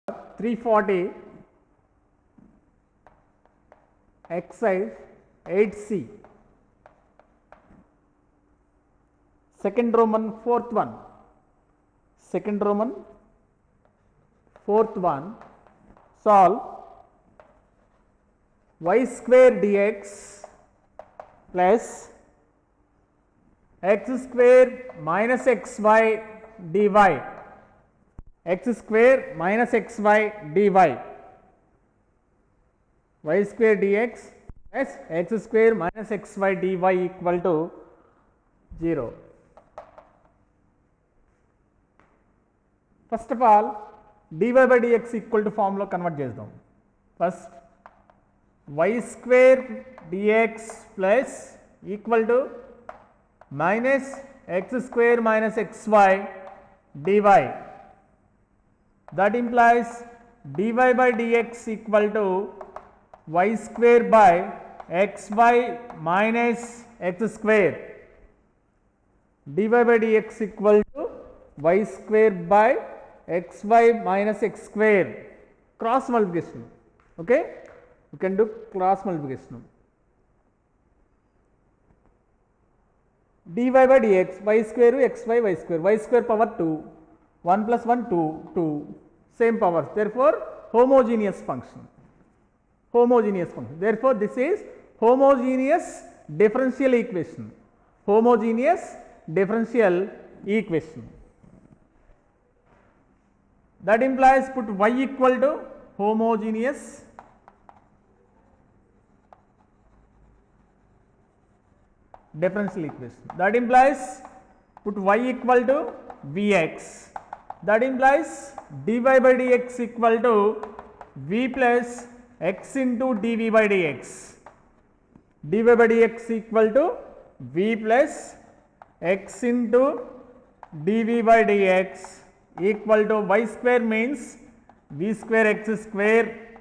340, exercise 8C, second Roman fourth one, solve y square dx plus x square minus xy dy, x square minus xy dy, y square dx plus x square minus xy dy equal to 0. First of all, dy by dx equal to form lo convert chesdam. First, y square dx plus equal to minus x square minus xy dy. That implies dy by dx equal to y square by xy minus x square. Dy by dx equal to y square by xy minus x square. Cross multiplication. Okay, you can do cross multiplication. Dy by dx, y square xy y square power 2, 1 plus 1 2, same powers, therefore homogeneous function. Therefore this is homogeneous differential equation. That implies put y equal to homogeneous differential equation. That implies put y equal to Vx. That implies dy by dx equal to V plus x into dv by dx. Dy by dx equal to V plus x into dv by dx equal to y square means v square x square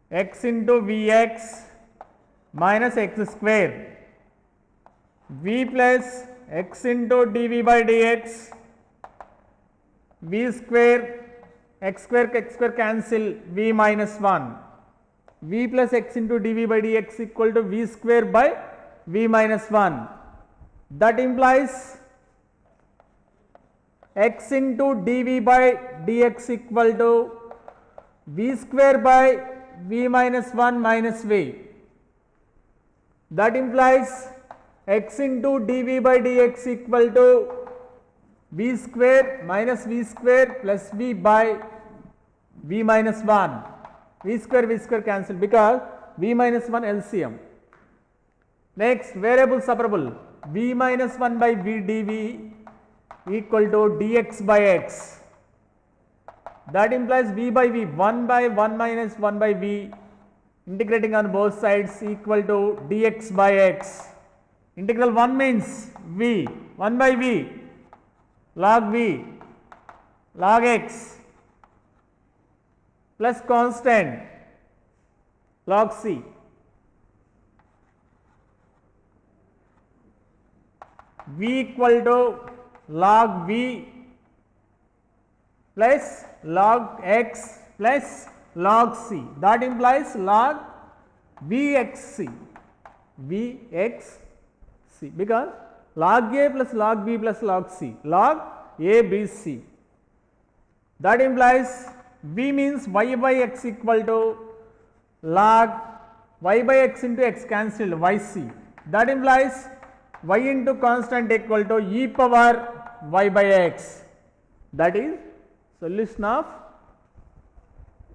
x into Vx minus x square, v plus x into dv by dx, v square x square cancel, v minus 1, v plus x into dv by dx equal to v square by v minus 1. That implies x into dv by dx equal to v square by v minus 1 minus v. That implies x into dv by dx equal to v square minus v square plus v by v minus 1. V square cancel because v minus 1 LCM. Next, variable separable, v minus 1 by v dv equal to dx by x. That implies v by v, 1 by 1 minus 1 by v, integrating on both sides equal to dx by x. Integral 1 means v, 1 by v, log v, log x, plus constant log c. V equal to log v plus log x plus log c. That implies log vxc, because log a plus log b plus log c, log a b c. That implies v means y by x equal to log y by x into x cancelled yc. That implies y into constant equal to e power y by x. That is solution of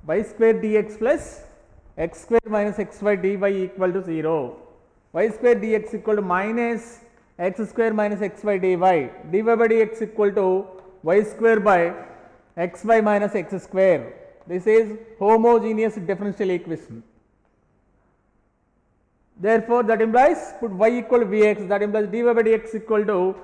y square dx plus x square minus xy dy equal to 0. Y square dx equal to minus x square minus xy dy. Dy by dx equal to y square by xy minus x square. This is homogeneous differential equation. Therefore, that implies put y equal to Vx, that implies dy by dx equal to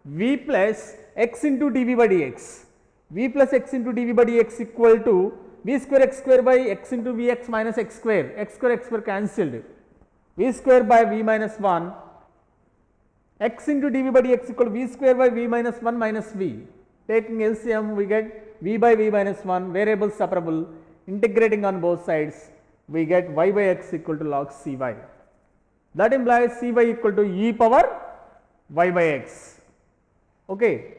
V plus x into dv by dx. V plus x into dv by dx equal to v square x square by x into Vx minus x square cancelled, v square by v minus 1, x into dv by dx equal to v square by v minus 1 minus v. Taking LCM we get v by v minus 1, variable separable, integrating on both sides, we get y by x equal to log cy. That implies cy equal to e power y by x. Okay.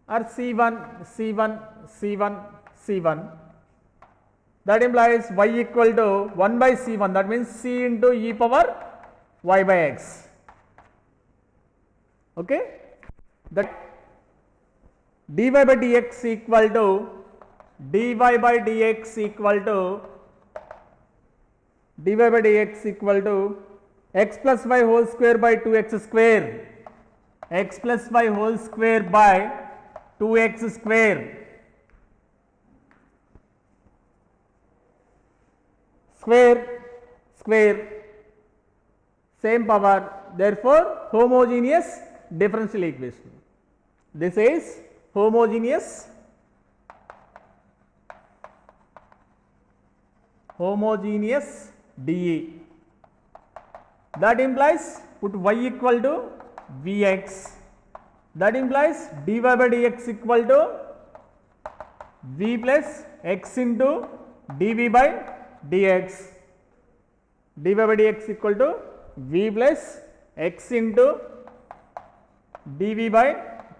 Or C1. That implies y equal to 1 by C1. That means C into e power y by x. Okay. That dy by dx equal to x plus y whole square by 2x square. X plus y whole square by 2x square. Square, same power, therefore homogeneous differential equation. This is homogeneous dE. That implies put y equal to Vx. That implies dy by dx equal to v plus x into dv by dx. dy by dx equal to v plus x into dv by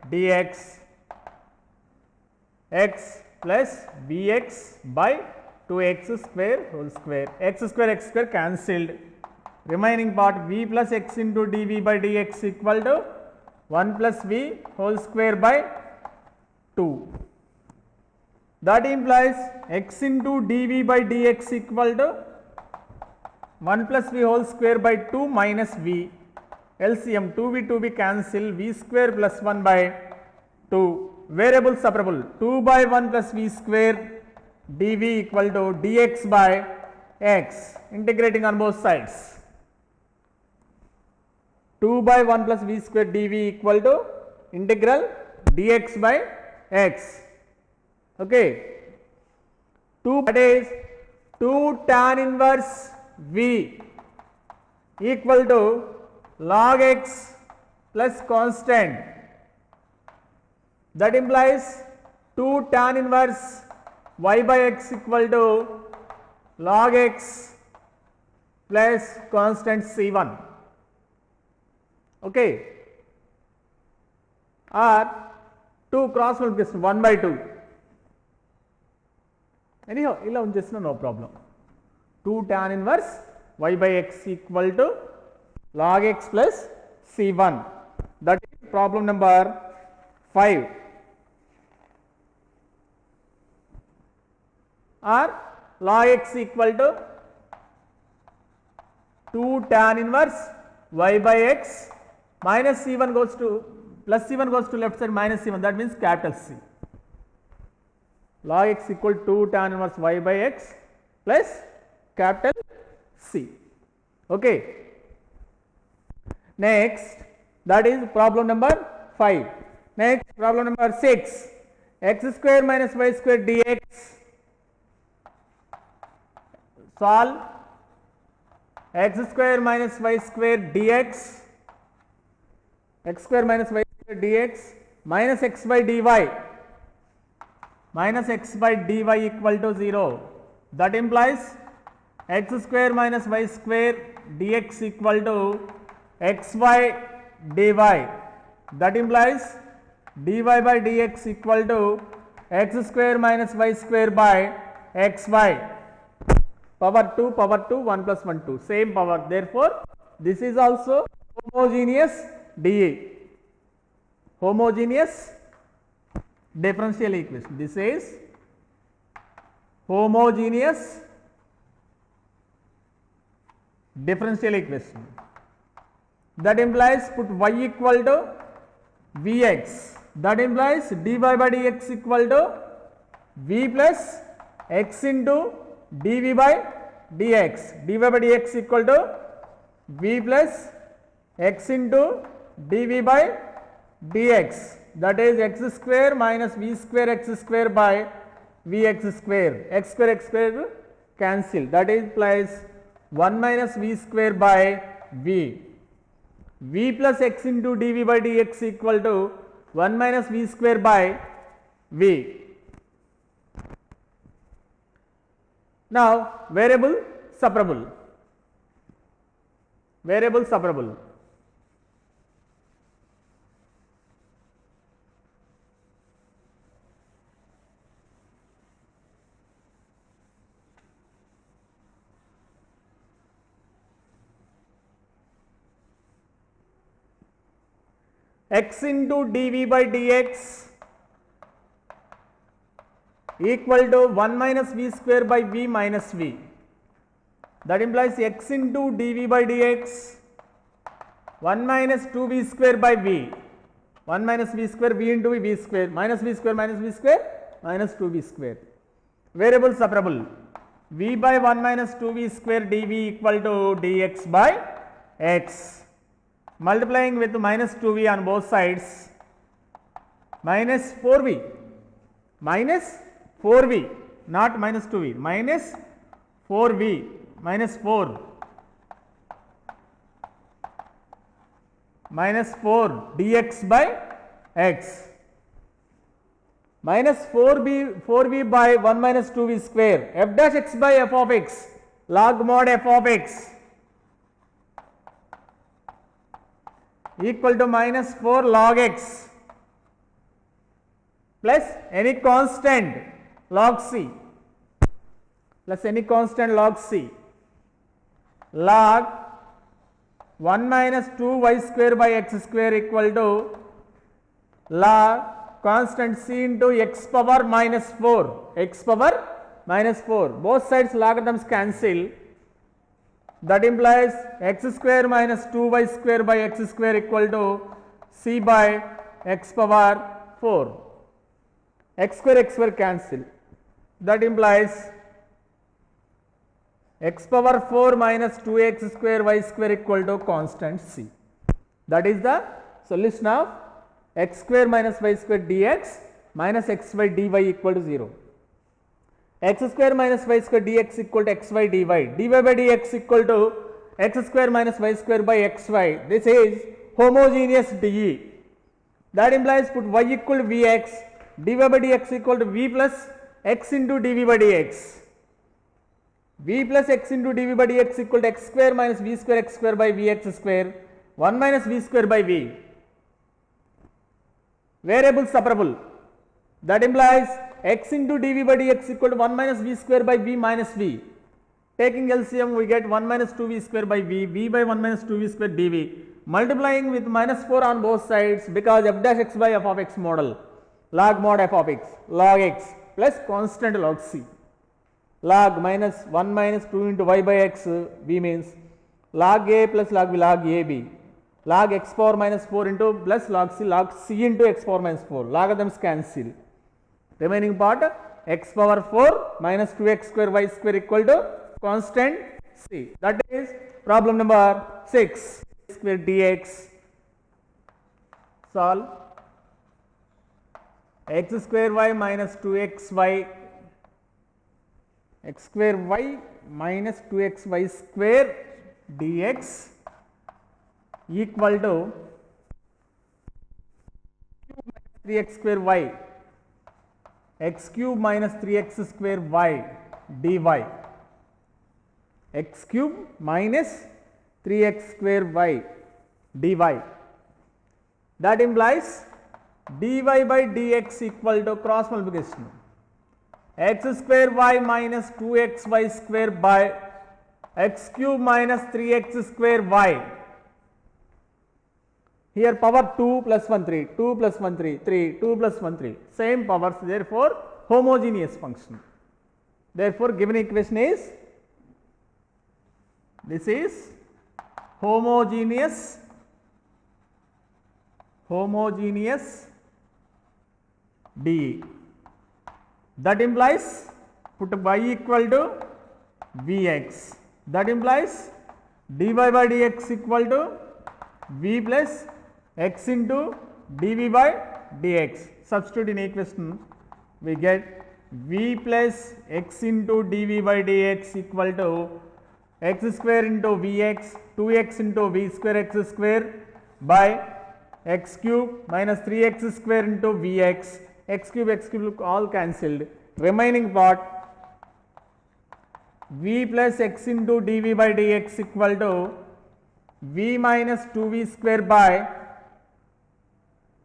dx. X plus vx by 2x square whole square. X square cancelled. Remaining part v plus x into dv by dx equal to 1 plus v whole square by 2. That implies x into dv by dx equal to 1 plus v whole square by 2 minus v. LCM 2v cancel, v square plus 1 by 2. Variable separable, 2 by 1 plus v square dv equal to dx by x, integrating on both sides. 2 by 1 plus v square dv equal to integral dx by x. Okay. 2, that is 2 tan inverse v equal to log x plus constant. That implies 2 tan inverse y by x equal to log x plus constant c1. Okay. Or 2 cross multiplication 1 by 2. Anyhow, no problem. 2 tan inverse y by x equal to log x plus c1. That is problem number 5. Or log x equal to 2 tan inverse y by x minus c1 goes to plus c1 goes to left side minus c1, that means capital C. Log x equal to 2 tan inverse y by x plus capital C. Okay. Next, that is problem number 5. Next, problem number 6. X square minus y square dx. Solve x square minus y square dx. X square minus y square dx minus x by dy. Minus x by dy equal to 0. That implies x square minus y square dx equal to xy dy. That implies dy by dx equal to x square minus y square by xy. Power 2, 1 plus 1, 2. Same power. Therefore, this is also homogeneous dE. Homogeneous differential equation. This is homogeneous differential equation. That implies put y equal to Vx. That implies dy by dx equal to v plus x into dv by dx. dy by dx equal to v plus x into dv by dx. That is x square minus v square x square by vx square. X square cancel. That implies 1 minus v square by v. v plus x into dv by dx equal to 1 minus v square by V. Now variable separable. Variable separable. X into dv by dx equal to 1 minus v square by v minus v. That implies x into dv by dx 1 minus 2v square by v. 1 minus v square, v into v square, minus v square minus v square minus 2v square. Variable separable. V by 1 minus 2v square dv equal to dx by x. Multiplying with minus 2v on both sides, minus 4v, minus 4v, not minus 2v, minus 4v, minus 4, minus 4 dx by x, minus 4v by 1 minus 2v square, f dash x by f of x, log mod f of x equal to minus 4 log x plus any constant log c plus any constant log c log 1 minus 2y square by x square equal to log constant c into x power minus 4, x power minus 4, both sides logarithms cancel. That implies x square minus 2y square by x square equal to c by x power 4. X square cancel. That implies x power 4 minus 2x square y square equal to constant c. That is the solution of x square minus y square dx minus xy dy equal to 0. X square minus y square dx equal to xy dy, dy by dx equal to x square minus y square by xy. This is homogeneous dE. That implies put y equal to vx, dy by dx equal to v plus x into dv by dx. V plus x into dv by dx equal to x square minus v square x square by vx square, 1 minus v square by v. Variable separable. That implies x into dv by dx equal to 1 minus v square by v minus v. Taking LCM we get 1 minus 2v square by v, v by 1 minus 2v square dv. Multiplying with minus 4 on both sides because f dash x by f of x model. Log mod f of x, log x plus constant log c. Log minus 1 minus 2 into y by x, v means log a plus log b, log ab. Log x power minus 4 into plus log c into x power minus 4. Logarithms cancel. Remaining part x power 4 minus 2x square y square equal to constant c. That is problem number 6. Square dx. Solve. X square y minus 2xy, x square y minus 2xy square dx equal to 3x square y, x cube minus 3x square y dy, x cube minus 3x square y dy. That implies dy by dx equal to cross multiplication, x square y minus 2xy square by x cube minus 3x square y. Here power 2 plus 1 3, 2 plus 1 3, 3, 2 plus 1 3, same powers, therefore homogeneous function. Therefore given equation is, this is homogeneous dE. That implies put y equal to vx. That implies dy by dx equal to v plus x into dv by dx. Substitute in equation, we get v plus x into dv by dx equal to x square into vx, 2x into v square x square by x cube minus 3x square into vx x cube all cancelled. Remaining part v plus x into dv by dx equal to v minus 2v square by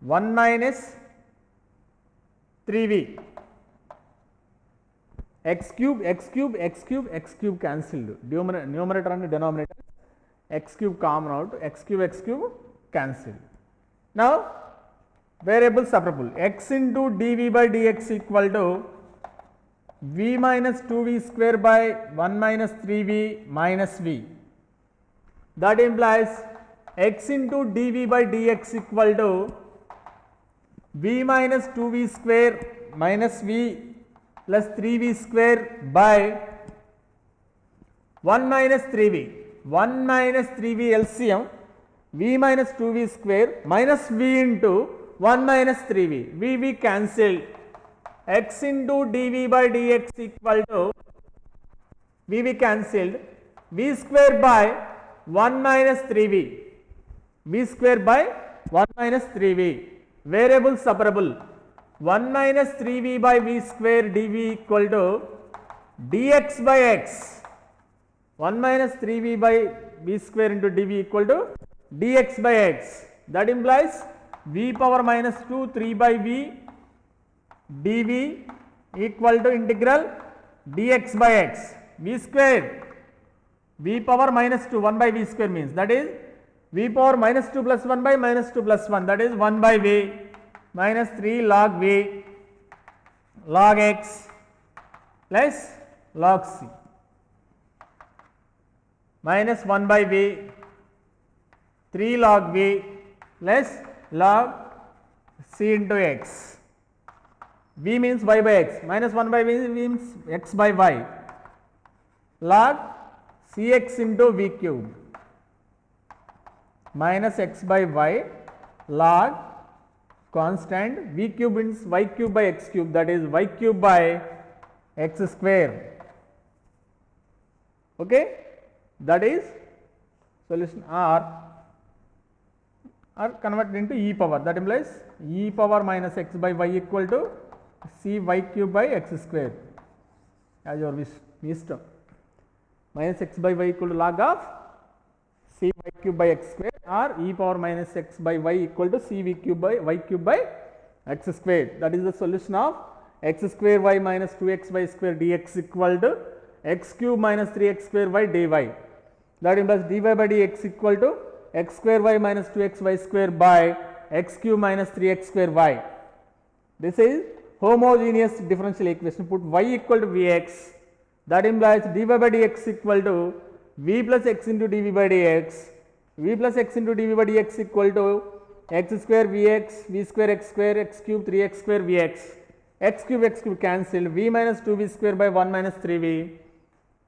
1 minus 3v. x cube cancelled. Numerator and denominator x cube common out. X cube cancelled. Now variable separable. X into dv by dx equal to v minus 2v square by 1 minus 3v minus v. That implies x into dv by dx equal to v minus 2v square minus v plus 3v square by 1 minus 3v. 1 minus 3v LCM v minus 2v square minus v into 1 minus 3v. v cancelled. X into dv by dx equal to v cancelled. v square by 1 minus 3v. v square by 1 minus 3v. Variable separable. 1 minus 3v by v square dv equal to dx by x. 1 minus 3v by v square into dv equal to dx by x. That implies v power minus 2 3 by v dv equal to integral dx by x. v square v power minus 2 1 by v square means that is v power minus 2 plus 1 by minus 2 plus 1, that is 1 by v minus 3 log v log x plus log c minus 1 by v 3 log v plus log c into x. v means y by x, minus 1 by v means x by y log cx into v cube minus x by y log constant v cube means y cube by x cube, that is y cube by x square. Okay, that is solution or converted into e power, that implies e power minus x by y equal to c y cube by x square as your wish. Minus x by y equal to log of c y cube by x square or e power minus x by y equal to c v cube by y cube by x square. That is the solution of x square y minus 2xy square dx equal to x cube minus 3x square y dy. That implies dy by dx equal to x square y minus 2xy square by x cube minus 3x square y. This is homogeneous differential equation. Put y equal to vx, that implies dy by dx equal to v plus x into dv by dx. v plus x into dv by dx equal to x square vx, v square x cube 3x square vx. x cube cancelled. v minus 2v square by 1 minus 3v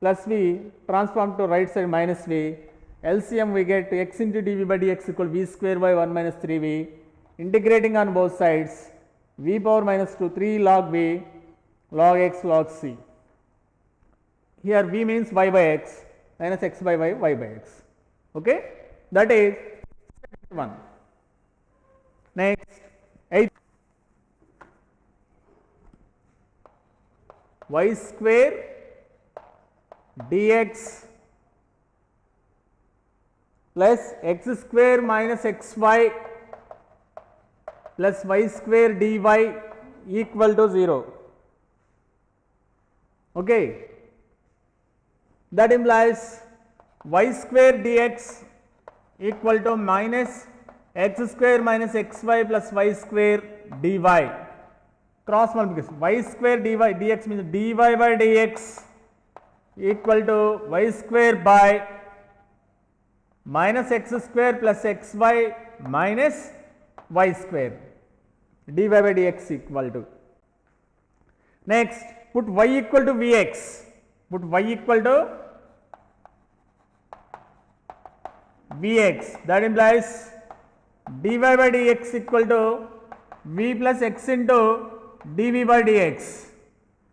plus v transform to right side minus v. LCM we get x into dv by dx equal v square by 1 minus 3v. Integrating on both sides, v power minus 2 3 log v log x log c. Here v means y by x minus x by y, y by x. Okay, that is second one. Next, 8 y square dx plus x square minus xy plus y square dy equal to 0. Okay, that implies y square dx equal to minus x square minus xy plus y square dy. Cross multiplication, y square dy dx means dy by dx equal to y square by minus x square plus xy minus y square, dy by dx equal to. Next, put y equal to vx. Put y equal to vx, that implies dy by dx equal to v plus x into dv by dx.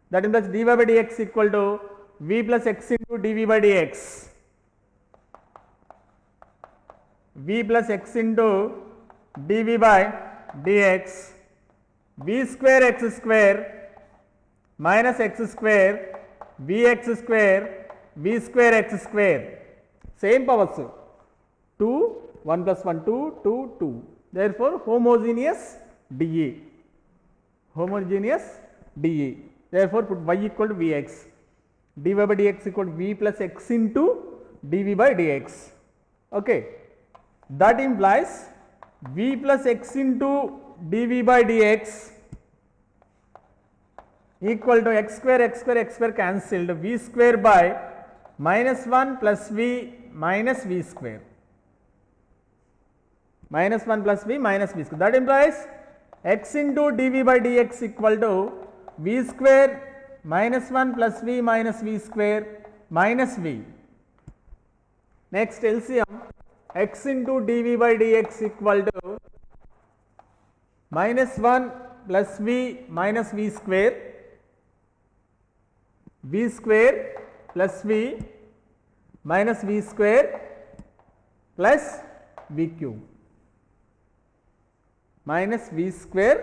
That implies dy by dx equal to v plus x into dv by dx. v plus x into dv by dx, v square x square minus x square vx square v square x square. Same powers. 2, 1 plus 1, 2, 2, 2. Therefore, homogeneous dE. Homogeneous dE. Therefore, put y equal to vx. dy by dx equal to v plus x into dv by dx. Okay. That implies v plus x into dv by dx equal to x square cancelled, v square by minus 1 plus v minus v square. Minus 1 plus v minus v square. That implies x into dv by dx equal to v square minus 1 plus v minus v square minus v. Next LCM, x into dv by dx equal to minus 1 plus v minus v square plus v minus v square plus v cube minus v square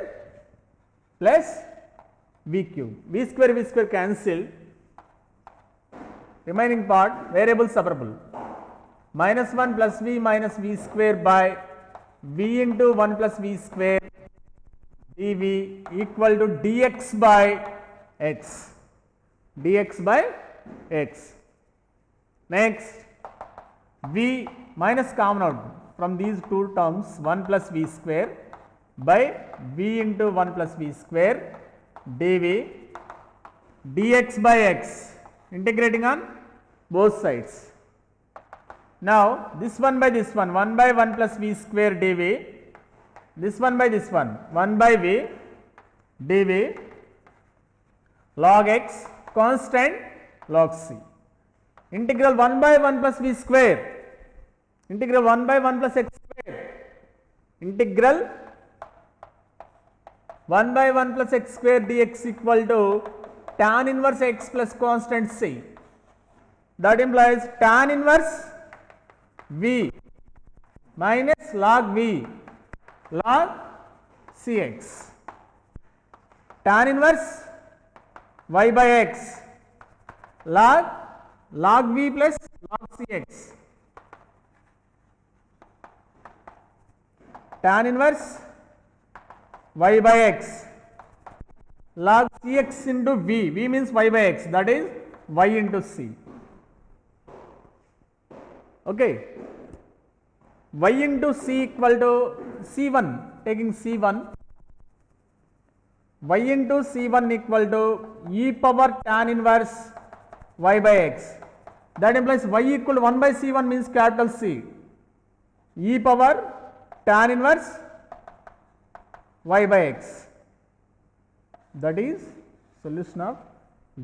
plus v cube. V square cancelled, remaining part variable separable. Minus 1 plus v minus v square by v into 1 plus v square dv equal to dx by x. Dx by x. Next, v minus common out from these two terms, 1 plus v square by v into 1 plus v square dv dx by x, integrating on both sides. Now, this one by this one, 1 by 1 plus v square dv, this one by this one, 1 by v dv log x constant log c. Integral 1 by 1 plus v square, integral 1 by 1 plus x square, integral 1 by 1 plus x square dx equal to tan inverse x plus constant c. That implies tan inverse v minus log v log cx. Tan inverse y by x log v plus log cx. Tan inverse y by x log cx into v. V means y by x, that is y into c. Okay. Y into c equal to c1, taking c1, y into c1 equal to e power tan inverse y by x. That implies y equal to 1 by c1 means capital C, e power tan inverse y by x. That is solution of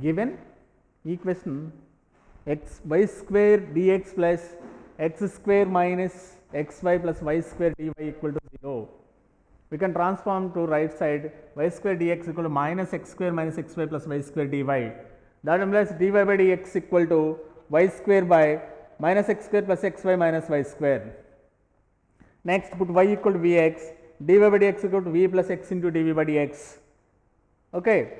given equation x y square dx plus x square minus xy plus y square dy equal to 0. We can transform to right side, y square dx equal to minus x square minus xy plus y square dy. That implies dy by dx equal to y square by minus x square plus xy minus y square. Next, put y equal to vx, dy by dx equal to v plus x into dv by dx. Okay,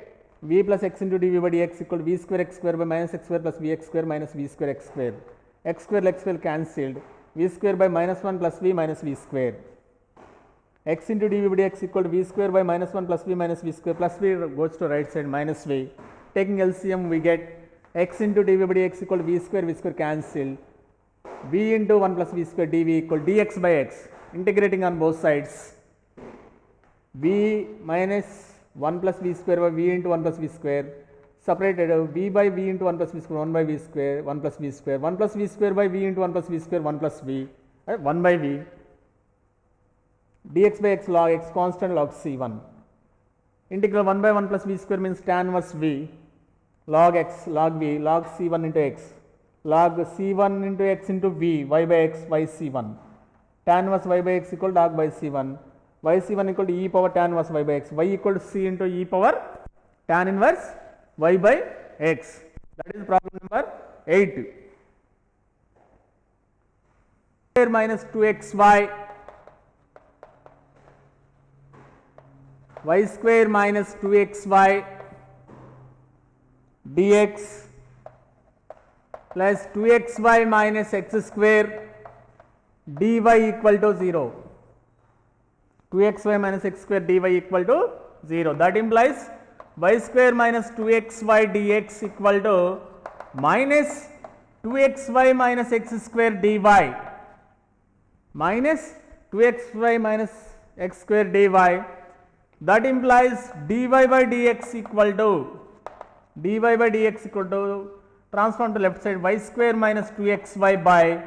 v plus x into dv by dx equal to v square x square by minus x square plus vx square minus v square x square. X square cancelled, v square by minus 1 plus v minus v square. X into dv by dx equal to v square by minus 1 plus v minus v square, plus v goes to right side minus v. Taking LCM we get x into dv by dx equal to v square cancel, v into 1 plus v square dv equal to dx by x, integrating on both sides, v minus 1 plus v square by v into 1 plus v square, separated v by v into 1 plus v square, 1 by v square, 1 plus v square, 1 plus v square by v into 1 plus v square, 1 plus v, 1 by v, dx by x log x constant log c1. Integral 1 by 1 plus v square means tan inverse v log x log v log c1 into x, log c1 into x into v y by x y c1. Tan inverse y by x equal to log by c1, y c1 equal to e power tan inverse y by x, y equal to c into e power tan inverse y by x. That is problem number 8. Minus 2xy y square minus 2xy dx plus 2xy minus x square dy equal to 0. 2xy minus x square dy equal to 0. That implies y square minus 2xy dx equal to minus 2xy minus x square dy minus 2xy minus x square dy. That implies dy by dx equal to transform to left side y square minus 2xy by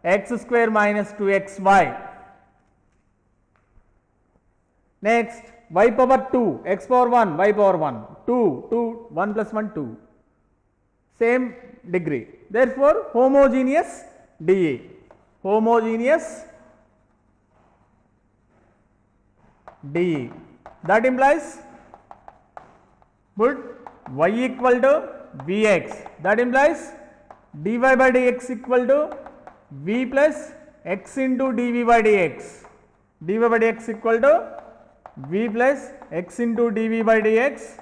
x square minus 2xy. Next y power 2 x power 1 y power 1 2 1 plus 1 2 same degree, therefore homogeneous dA, homogeneous dA. That implies put y equal to Vx, that implies dy by dx equal to V plus x into dV by dx, dy by dx equal to V plus x into dV by dx,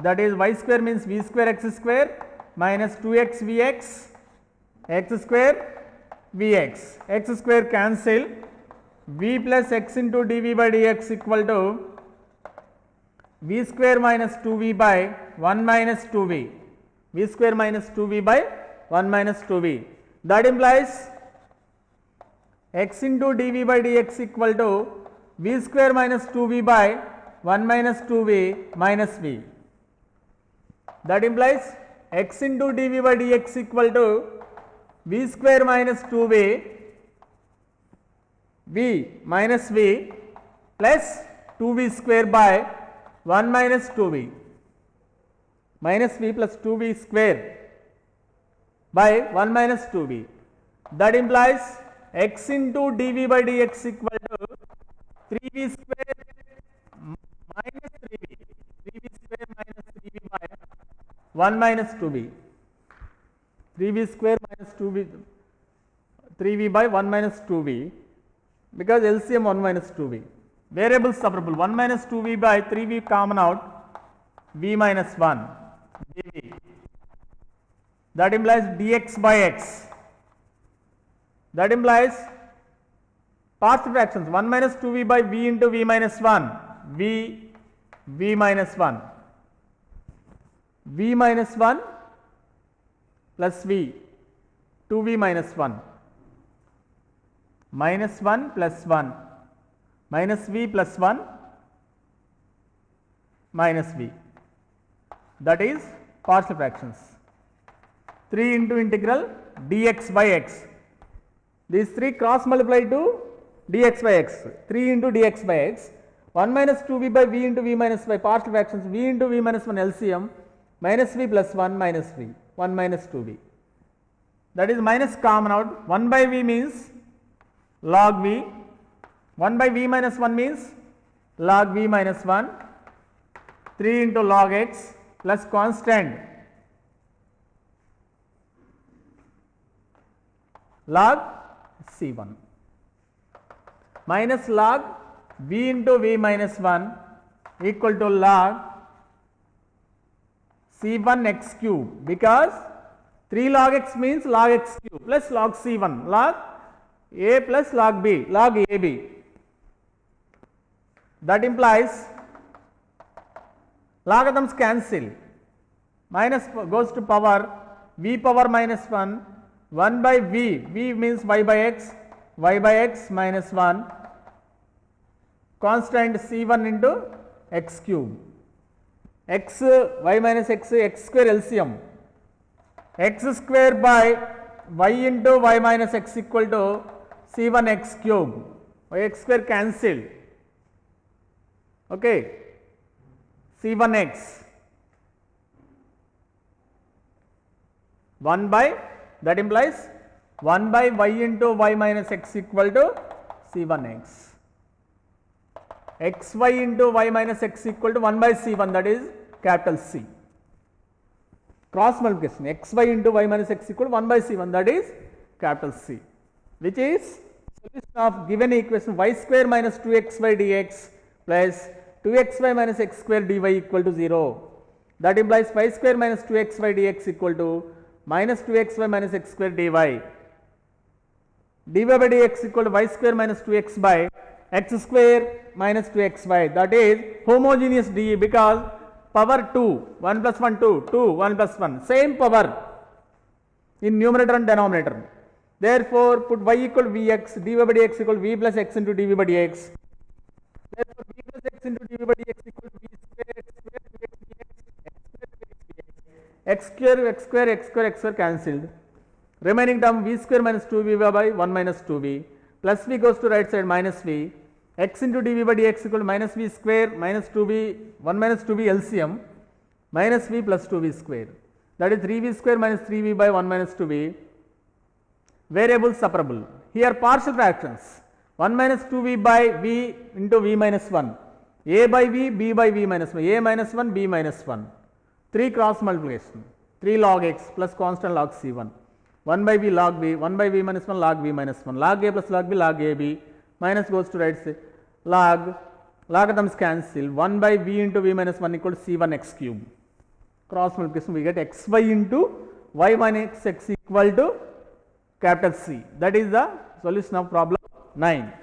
that is y square means V square x square minus 2x Vx x square Vx, x square cancel, V plus x into dV by dx equal to V square minus 2V by 1 minus 2V, V square minus 2V by 1 minus 2V. That implies x into dV by dx equal to V square minus 2V by 1 minus 2V minus V. That implies x into dV by dx equal to V square minus 2V V minus V plus 2V square by 1 minus 2V, minus V plus 2V square by 1 minus 2V. That implies x into dV by dx equal to 3V square minus 3V, 3V square minus 3V by 1 minus 2V, 3V square minus 2V, 3V by 1 minus 2V, because LCM 1 minus 2V. Variables separable, 1 minus 2V by 3V common out, V minus 1, dV. That implies dx by x. That implies partial fractions, 1 minus 2V by V into V minus 1, V minus 1, V minus 1 plus V, 2V minus 1, minus 1 plus 1, minus V plus 1 minus V, that is partial fractions. 3 into integral dx by x, these 3 cross multiply to dx by x, 3 into dx by x, 1 minus 2V by V into V minus by partial fractions, V into V minus 1 LCM, minus V plus 1 minus V, 1 minus 2V, that is minus common out, 1 by V means log V, 1 by V minus 1 means log V minus 1, 3 into log x plus constant log C1 minus log V into V minus 1 equal to log C1 x cube, because 3 log x means log x cube plus log C1, log A plus log B, log AB. That implies logarithms cancel, minus goes to power V power minus 1, 1 by V, V means y by x minus 1, constant C1 into x cube, x y minus x, x square LCM, x square by y into y minus x equal to C1 x cube, y x square cancelled, okay, C1 x 1 by, that implies 1 by y into y minus x equal to C1 x, xy into y minus x equal to 1 by C1, that is capital C. Cross multiplication, xy into y minus x equal to 1 by C1, that is capital C, which is solution of given equation y square minus 2xy dx plus 2xy minus x square dy equal to 0. That implies 5 square minus 2xy dx equal to minus 2xy minus x square dy. dy by dx equal to y square minus 2x by x square minus 2xy. That is homogeneous dE because power 2, 1 plus 1 2, 2, 1 plus 1, same power in numerator and denominator. Therefore, put y equal to vx, dy by dx equal to v plus x into dv by dx. Therefore, v plus x into dv by dx equal to v square x square dx dx, x square cancelled. Remaining term v square minus 2v by 1 minus 2v, plus v goes to right side minus v, x into dv by dx equal to minus v square minus 2v, 1 minus 2v LCM, minus v plus 2v square. That is 3v square minus 3v by 1 minus 2v. Variables separable. Here partial fractions. 1 minus 2v by v into v minus 1. A by v, b by v minus 1. A minus 1, b minus 1. 3 cross multiplication. 3 log x plus constant log c1. 1 by v log v, 1 by v minus 1 log v minus 1. Log a plus log b log a b. Minus goes to right side. Log, logarithms cancel. 1 by v into v minus 1 equal to c1 x cube. Cross multiplication we get xy into y minus x equal to capital C. That is the solution of problem 9.